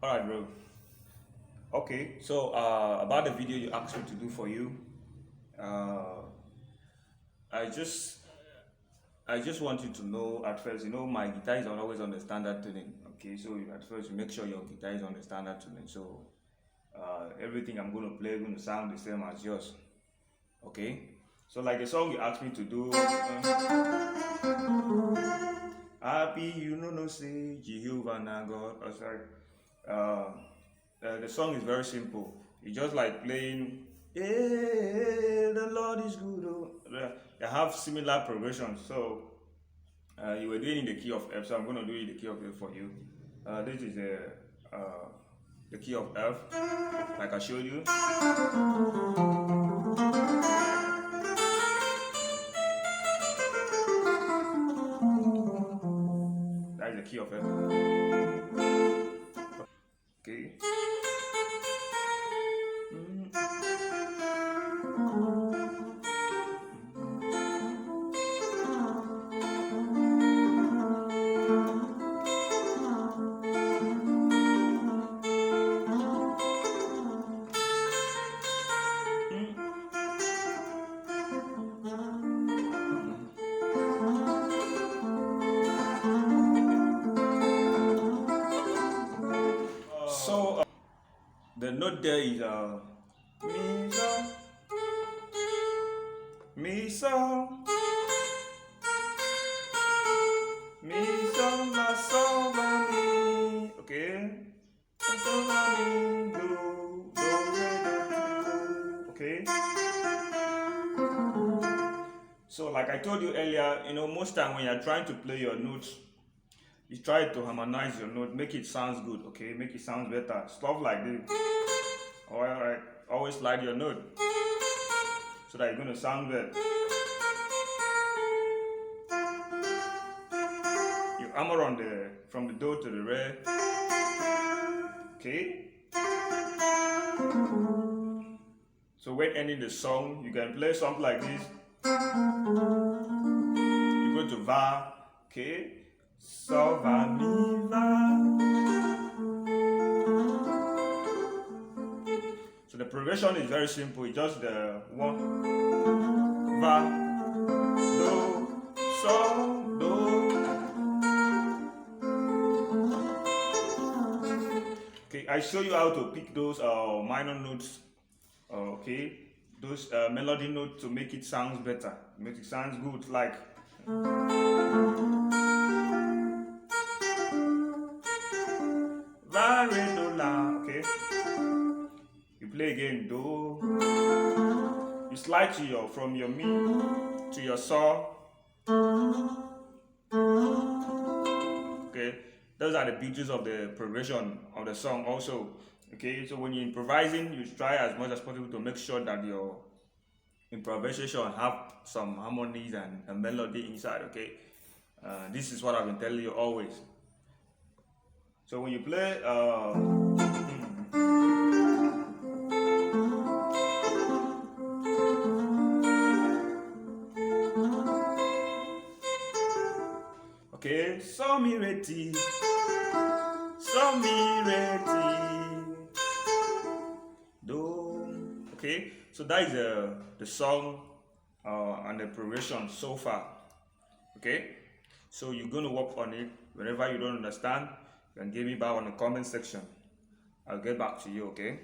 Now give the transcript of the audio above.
Alright, bro. Okay, so about the video you asked me to do for you, uh, I just I just want you to know at first, my guitar is always on the standard tuning. Okay, so at first you make sure your guitar is on the standard tuning. So everything I'm going to play is going to sound the same as yours. Okay, so like the song you asked me to do, happy you know no say Jehovah na God. Oh, sorry. The song is very simple. It's just like playing, hey, the Lord is good. Oh. They have similar progressions. So you were doing in the key of F, so I'm going to do it in the key of F for you. This is the key of F, like I showed you. That is the key of F. Okay. So the note there is mi so mi so la so la mi. Okay. So la mi do re do. Okay. So like I told you earlier, most time when you're trying to play your notes, you try to harmonize your note, make it sounds good, okay? Make it sound better. Stuff like this. Alright, always slide your note so that you're gonna sound better. You hammer on from the do to the re. Okay? So when ending the song, you can play something like this. You go to va, okay? So va mi va. So the progression is very simple. It's just the one, va, do, so, do. Okay, I show you how to pick those minor notes. Okay, those melody notes to make it sounds better, make it sounds good, like. Va, re, do, la. Okay. You play again, do. You slide to from your mi to your saw. Okay, those are the beauties of the progression of the song also. Okay, so when you're improvising, you try as much as possible to make sure that your improvisation have some harmonies and a melody inside. Okay, this is what I've been telling you always. So when you play okay, so mi re ti, do. Okay, so that is the song and the progression so far. Okay, so you're going to work on it. Whenever you don't understand, you can give me back on the comment section. I'll get back to you. Okay.